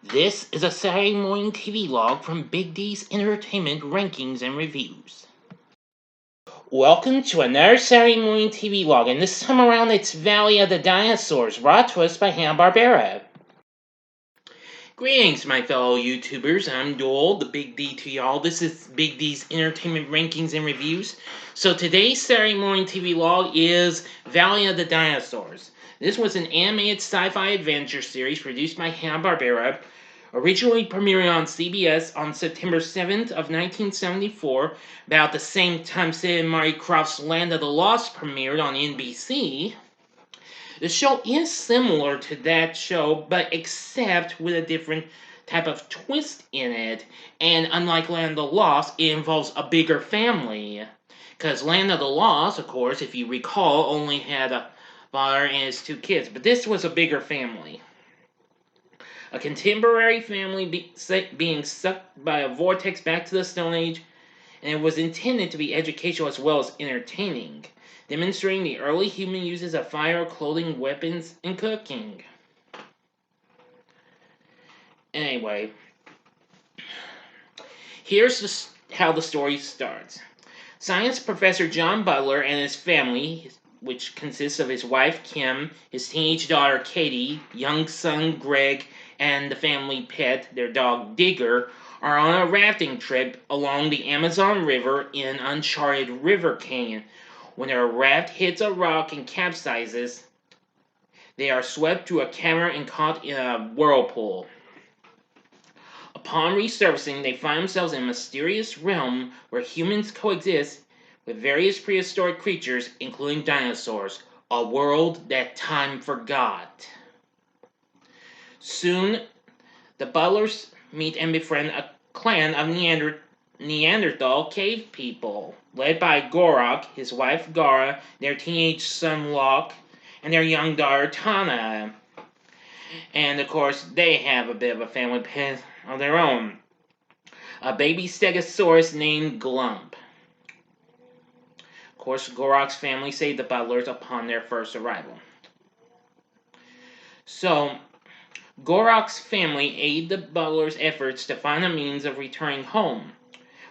This is a Saturday Morning TVLog from Big D's Entertainment Rankings and Reviews. Welcome to another Saturday Morning TVLog, and this time around it's Valley of the Dinosaurs, brought to us by Hanna-Barbera. Greetings, my fellow YouTubers. I'm Doyle, the Big D to y'all. This is Big D's Entertainment Rankings and Reviews. So today's Saturday Morning TVLog is Valley of the Dinosaurs. This was an animated sci-fi adventure series produced by Hanna-Barbera, originally premiering on CBS on September 7th of 1974, about the same time Sid and Marty Krofft's Land of the Lost premiered on NBC. The show is similar to that show, but except with a different type of twist in it, and unlike Land of the Lost, it involves a bigger family. Because Land of the Lost, of course, if you recall, only had a father and his two kids, but this was a bigger family. A contemporary family being sucked by a vortex back to the Stone Age, and it was intended to be educational as well as entertaining, demonstrating the early human uses of fire, clothing, weapons, and cooking. Anyway, here's how the story starts. Science professor John Butler and his family, which consists of his wife Kim, his teenage daughter Katie, young son Greg, and the family pet, their dog Digger, are on a rafting trip along the Amazon River in uncharted River Canyon. When their raft hits a rock and capsizes, they are swept through a cavern and caught in a whirlpool. Upon resurfacing, they find themselves in a mysterious realm where humans coexist with various prehistoric creatures, including dinosaurs, a world that time forgot. Soon, the Butlers meet and befriend a clan of Neanderthal cave people, led by Gorak, his wife Gara, their teenage son Locke, and their young daughter Tana. And of course, they have a bit of a family pet of their own, a baby stegosaurus named Glump. Of course, Gorak's family saved the Butlers upon their first arrival. So, Gorak's family aid the Butlers' efforts to find a means of returning home.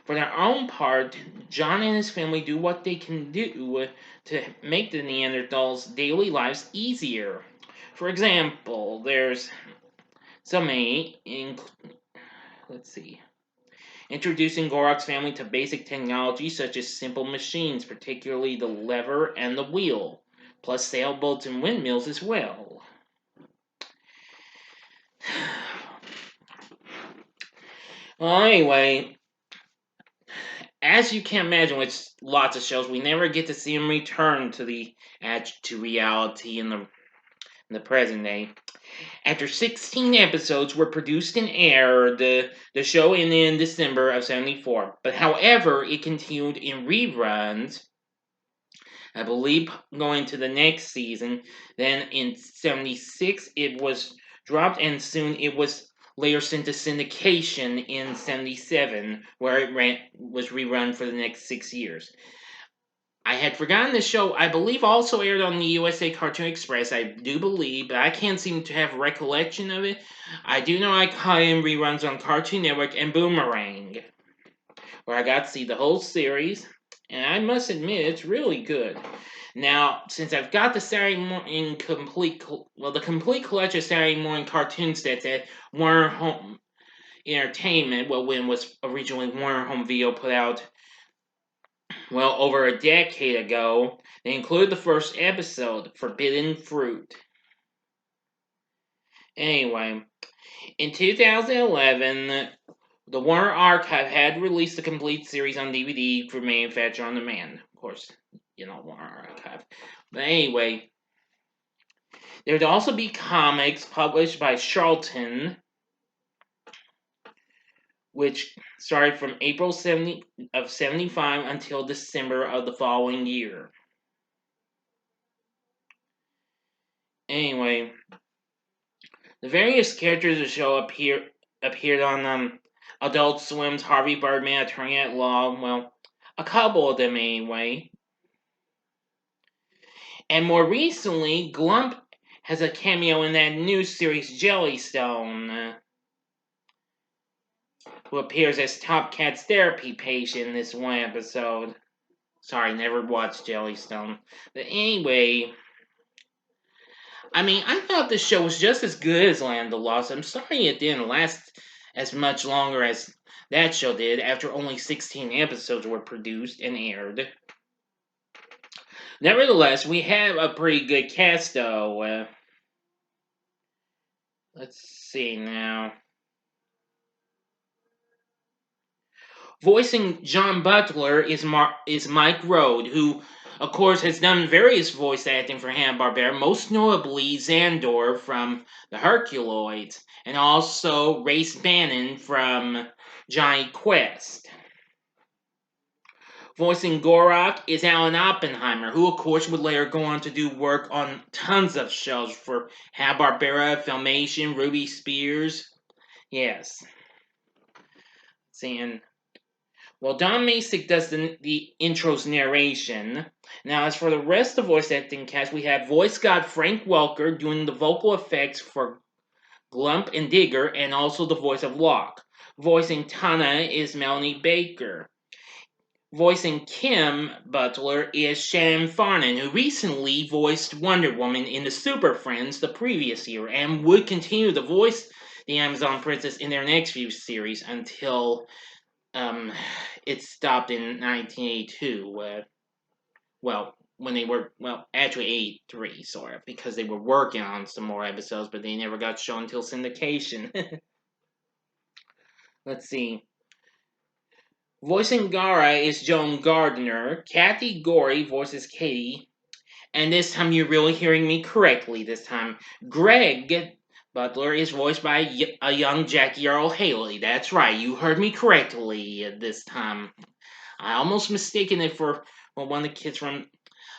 For their own part, John and his family do what they can do to make the Neanderthals' daily lives easier. For example, there's so many, introducing Gorak's family to basic technology such as simple machines, particularly the lever and the wheel, plus sailboats and windmills as well. Well, anyway, as you can imagine with lots of shows, we never get to see them return to reality in the present day. After 16 episodes were produced and aired, the show ended in December of 74. But however, it continued in reruns, I believe, going to the next season. Then in 76, it was dropped, and soon it was later sent to syndication in 77, where it was rerun for the next 6 years. I had forgotten the show, I believe, also aired on the USA Cartoon Express, I do believe, but I can't seem to have recollection of it. I do know I caught in reruns on Cartoon Network and Boomerang, where I got to see the whole series, and I must admit, it's really good. Now, since I've got the Saturday Morning the complete collection of Saturday Morning cartoon sets at Warner Home Entertainment, when it was originally Warner Home Video put out, over a decade ago, they included the first episode, Forbidden Fruit. Anyway, in 2011, the Warner Archive had released the complete series on DVD for manufacture on demand. Of course, Warner Archive. But anyway, there would also be comics published by Charlton, which started from April 75 until December of the following year. Anyway, the various characters of the show appeared on Adult Swim's Harvey Birdman, Attorney at Law. A couple of them anyway. And more recently, Glump has a cameo in that new series Jellystone. who appears as Top Cat's therapy patient in this one episode. Sorry, never watched Jellystone. But anyway, I mean, I thought the show was just as good as Land of the Lost. I'm sorry it didn't last as much longer as that show did after only 16 episodes were produced and aired. Nevertheless, we have a pretty good cast, though. Let's see now. Voicing John Butler is Mike Road, who, of course, has done various voice acting for Hanna-Barbera, most notably Xandor from the Herculoids, and also Race Bannon from Johnny Quest. Voicing Gorak is Alan Oppenheimer, who, of course, would later go on to do work on tons of shows for Hanna-Barbera, Filmation, Ruby Spears. Yes. Seeing. Well, Don Masick does the intro's narration. Now, as for the rest of the voice acting cast, we have voice god Frank Welker doing the vocal effects for Glump and Digger, and also the voice of Locke. Voicing Tana is Melanie Baker. Voicing Kim Butler is Shannon Farnan, who recently voiced Wonder Woman in the Super Friends the previous year, and would continue to voice the Amazon Princess in their next few series until it stopped in 1982. When they were, actually 83, sort of, because they were working on some more episodes, but they never got shown until syndication. Let's see. Voicing Gara is Joan Gardner. Kathy Gorey voices Katie. And this time you're really hearing me correctly this time. Greg Butler is voiced by a young Jackie Earle Haley. That's right, you heard me correctly this time. I almost mistaken it for one of the kids from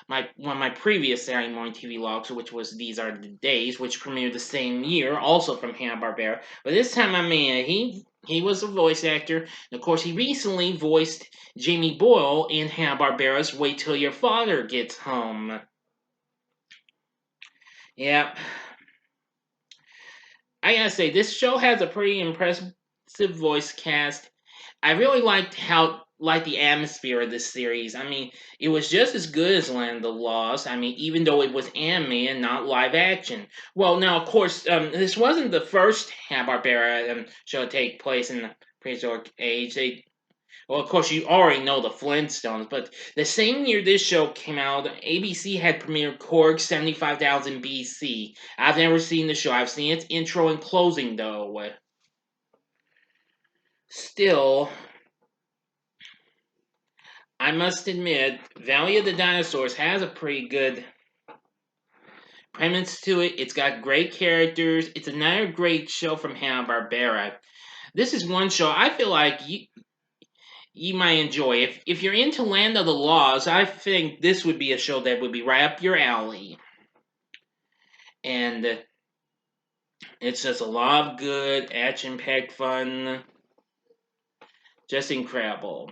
one of my previous Saturday Morning TVLogs, which was These Are the Days, which premiered the same year, also from Hanna-Barbera. But this time, I mean, he was a voice actor. And of course, he recently voiced Jamie Boyle in Hanna-Barbera's Wait Till Your Father Gets Home. Yep. I gotta say, this show has a pretty impressive voice cast. I really liked the atmosphere of this series. I mean, it was just as good as Land of the Lost. I mean, even though it was anime and not live action. Well, now of course, this wasn't the first Hanna-Barbera show to take place in the prehistoric age. Well, of course, you already know the Flintstones, but the same year this show came out, ABC had premiered Korg 75,000 BC. I've never seen the show. I've seen its intro and closing, though. Still, I must admit, Valley of the Dinosaurs has a pretty good premise to it. It's got great characters. It's another great show from Hanna-Barbera. This is one show I feel like you might enjoy. If you're into Land of the Lost, I think this would be a show that would be right up your alley. And it's just a lot of good, action-packed fun. Just incredible.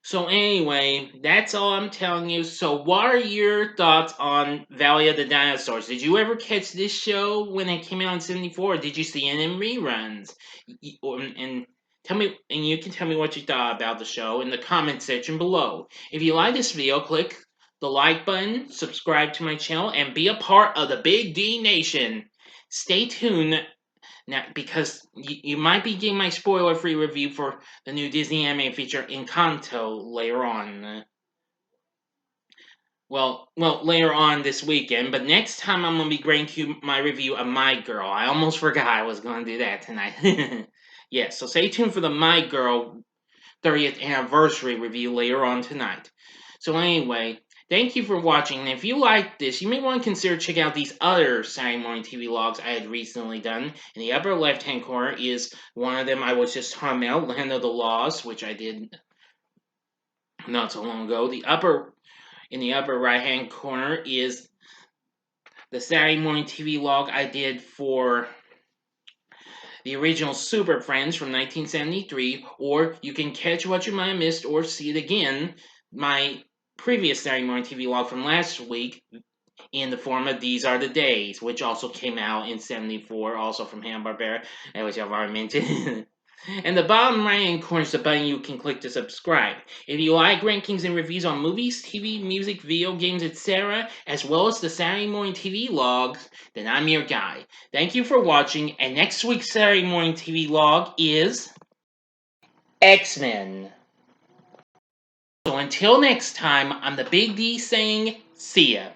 So anyway, that's all I'm telling you. So what are your thoughts on Valley of the Dinosaurs? Did you ever catch this show when it came out in '74? Or did you see it in reruns? And tell me, and you can tell me what you thought about the show in the comment section below. If you like this video, click the like button, subscribe to my channel, and be a part of the Big D Nation. Stay tuned. Now, because you might be getting my spoiler-free review for the new Disney anime feature Encanto later on. Well, later on this weekend, but next time I'm going to be bringing you my review of My Girl. I almost forgot I was going to do that tonight. Yeah, so stay tuned for the My Girl 30th anniversary review later on tonight. So anyway, thank you for watching, and if you like this, you may want to consider checking out these other Saturday Morning TVLogs I had recently done. In the upper left-hand corner is one of them I was just talking about, Land of the Lost, which I did not so long ago. In the upper right-hand corner is the Saturday Morning TVLog I did for the original Super Friends from 1973, or you can catch what you might have missed or see it again, my previous Saturday Morning TVLog from last week, in the form of These Are the Days, which also came out in '74, also from Hanna-Barbera, which I've already mentioned. And the bottom right hand corner is the button you can click to subscribe. If you like rankings and reviews on movies, TV, music, video games, etc., as well as the Saturday Morning TV logs, then I'm your guy. Thank you for watching, and next week's Saturday Morning TV log is X-Men. So until next time, I'm the Big D saying, see ya.